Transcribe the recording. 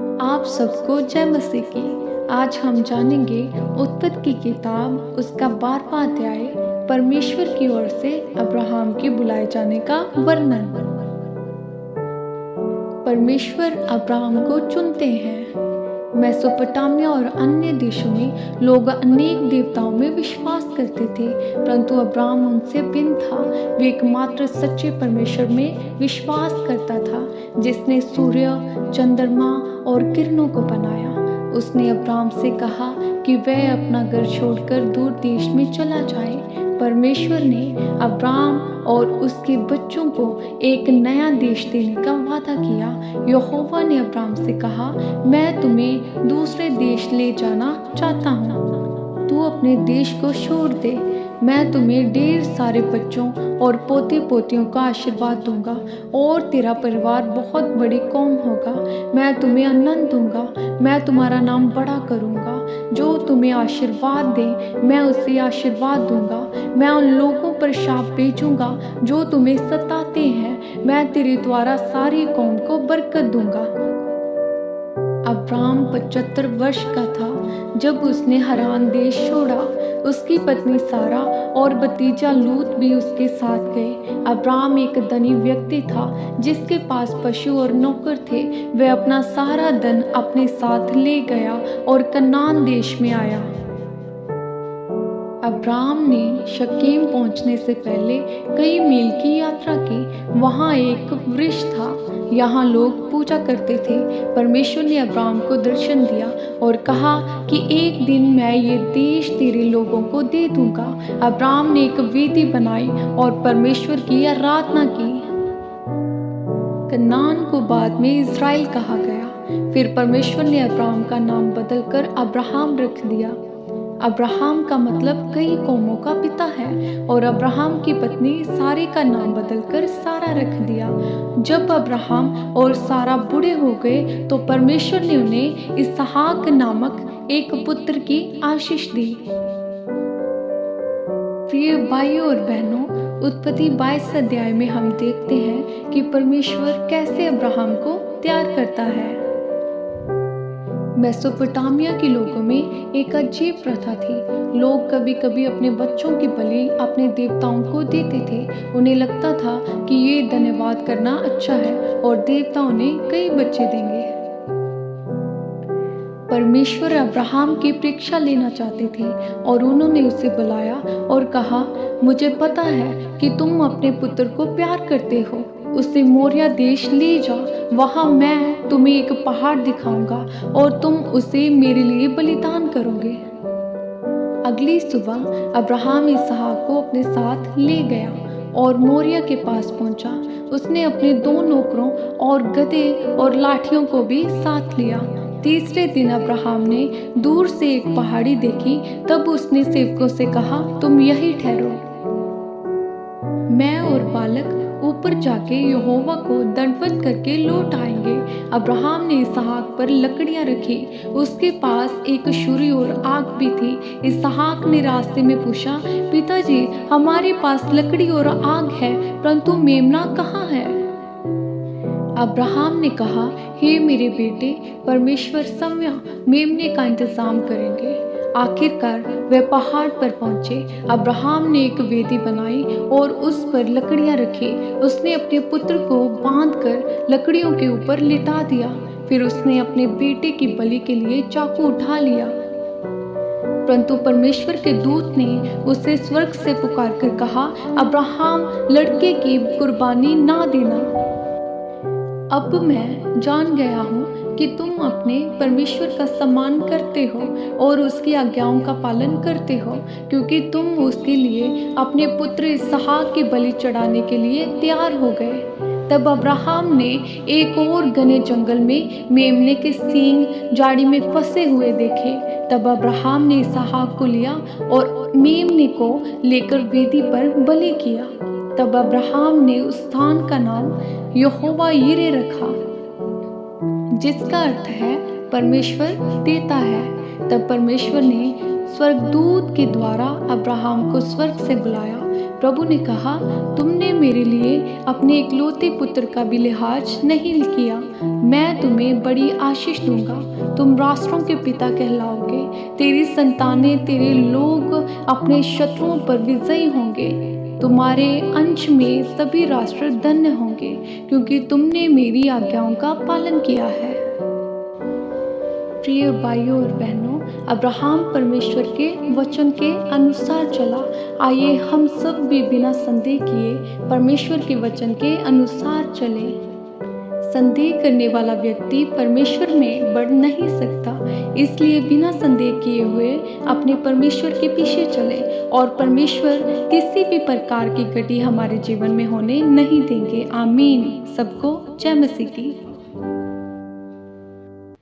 आप सबको जय मसीह की। आज हम जानेंगे उत्पत्ति की किताब उसका 12वां अध्याय, परमेश्वर की ओर से अब्राहम के बुलाए जाने का वर्णन। परमेश्वर अब्राहम को चुनते हैं। मेसोपोटामिया और अन्य देशों में लोग अनेक देवताओं में विश्वास करते थे, परंतु अब्राहम उनसे भिन्न था। वे एकमात्र सच्चे परमेश्वर में विश्वास करता था, जिसने सूर्य, चंद्रमा और किरणों को बनाया। उसने अब्राहम से कहा कि वह अपना घर छोड़कर दूर देश में चला जाए। परमेश्वर ने अब्राहम और उसके बच्चों को एक नया देश देने का वादा किया। यहोवा ने अब्राहम से कहा, मैं तुम्हें दूसरे देश ले जाना चाहता हूँ। तू अपने देश को छोड़ दे। मैं तुम्हें ढेर सारे बच्चों और पोते पोतियों का आशीर्वाद दूंगा और तेरा परिवार बहुत बड़ी कौम होगा। मैं तुम्हें आनंद दूंगा। मैं तुम्हारा नाम बड़ा करूंगा। जो तुम्हें आशीर्वाद दे, मैं उसे आशीर्वाद दूंगा। मैं उन लोगों पर शाप भेजूंगा जो तुम्हें सताते हैं। मैं तेरे द्वारा सारी कौम को बरकत दूंगा। अब्राहम 75 वर्ष का था जब उसने हरान देश छोड़ा। उसकी पत्नी सारा और भतीजा लूत भी उसके साथ गए। अब्राहम एक धनी व्यक्ति था जिसके पास पशु और नौकर थे। वह अपना सारा धन अपने साथ ले गया और कनान देश में आया। अब्राहम ने शकेम पहुंचने से पहले कई मील की यात्रा की। वहां एक वृक्ष था, यहाँ लोग पूजा करते थे। परमेश्वर ने अब्राहम को दर्शन दिया और कहा कि एक दिन मैं ये देश तेरे लोगों को दे दूंगा। अब्राहम ने एक वेदी बनाई और परमेश्वर की आराधना की। कनान को बाद में इज़राइल कहा गया। फिर परमेश्वर ने अब्राहम का नाम बदलकर अब्राहम रख दिया। अब्राहम का मतलब कई कौमों का पिता है और अब्राहम की पत्नी सारे का नाम बदलकर सारा रख दिया। जब अब्राहम और सारा बूढ़े हो गए तो परमेश्वर ने उन्हें इसहाक नामक एक पुत्र की आशीष दी। प्रिय भाइयों और बहनों, उत्पत्ति 22 अध्याय में हम देखते हैं कि परमेश्वर कैसे अब्राहम को तैयार करता है। मेसोपोटामिया के लोगों में एक अजीब प्रथा थी। लोग कभी कभी अपने बच्चों की बलि अपने देवताओं को देते थे। उन्हें लगता था कि ये धन्यवाद करना अच्छा है और देवता उन्हें कई बच्चे देंगे। परमेश्वर अब्राहम की परीक्षा लेना चाहते थे और उन्होंने उसे बुलाया और कहा, मुझे पता है कि तुम अपने पुत्र को प्यार करते हो। उसे मोरिया देश ले जा। वहाँ मैं तुम्हें एक पहाड़ दिखाऊंगा और तुम उसे मेरे लिए बलिदान करोगे। अगली सुबह अब्राहम इसहाक को अपने साथ ले गया और मोरिया के पास पहुंचा। उसने अपने 2 नौकरों और गधे और लाठियों को भी साथ लिया। तीसरे दिन अब्राहम ने दूर से एक पहाड़ी देखी। तब उसने सेवकों से कहा, तुम यहीं ठहरो। मैं और बालक ऊपर जाके यहोवा को दंडवत करके लौट आएंगे। अब्राहम ने इसहाक पर लकड़ियां रखी। उसके पास एक छुरी और आग भी थी। इसहाक ने रास्ते में पूछा, पिताजी, हमारे पास लकड़ी और आग है, परंतु मेमना कहाँ है? अब्राहम ने कहा, हे मेरे बेटे, परमेश्वर समय मेमने का इंतजाम करेंगे। आखिरकार वे पहाड़ पर पहुंचे। अब्राहम ने एक वेदी बनाई और उस पर लकड़ियां रखी। उसने अपने पुत्र को बांधकर लकड़ियों के ऊपर लिटा दिया। फिर उसने अपने बेटे की बलि के लिए चाकू उठा लिया। परंतु परमेश्वर के दूत ने उसे स्वर्ग से पुकार कर कहा, अब्राहम, लड़के की कुर्बानी ना देना। अब मैं जान गया हूँ कि तुम अपने परमेश्वर का सम्मान करते हो और उसकी आज्ञाओं का पालन करते हो, क्योंकि तुम उसके लिए अपने पुत्र इसहाक की बलि चढ़ाने के लिए तैयार हो गए। तब अब्राहम ने एक और घने जंगल में मेमने के सींग झाड़ी में फंसे हुए देखे। तब अब्राहम ने इसहाक को लिया और मेमने को लेकर वेदी पर बलि किया। तब अब्राहम ने उस स्थान का नाम यहोवा यिरे रखा, जिसका अर्थ है परमेश्वर देता है। तब परमेश्वर ने स्वर्गदूत के द्वारा अब्राहम को स्वर्ग से बुलाया, प्रभु ने कहा, तुमने मेरे लिए अपने इकलौते पुत्र का भी लिहाज नहीं किया। मैं तुम्हें बड़ी आशीष दूंगा, तुम राष्ट्रों के पिता कहलाओगे। तेरी संतानें, तेरे लोग अपने शत्रुओं पर विजयी होंगे। तुम्हारे अंश में सभी राष्ट्र धन्य होंगे, क्योंकि तुमने मेरी आज्ञाओं का पालन किया है। प्रिय भाइयों और बहनों, अब्राहम परमेश्वर के वचन के अनुसार चला। आइए हम सब भी बिना संदेह किए परमेश्वर के वचन के अनुसार चलें। संदेह करने वाला व्यक्ति परमेश्वर में बढ़ नहीं सकता, इसलिए बिना संदेह किए हुए अपने परमेश्वर के पीछे चले और परमेश्वर किसी भी प्रकार की गति हमारे जीवन में होने नहीं देंगे। आमीन। सबको जय मसीह की।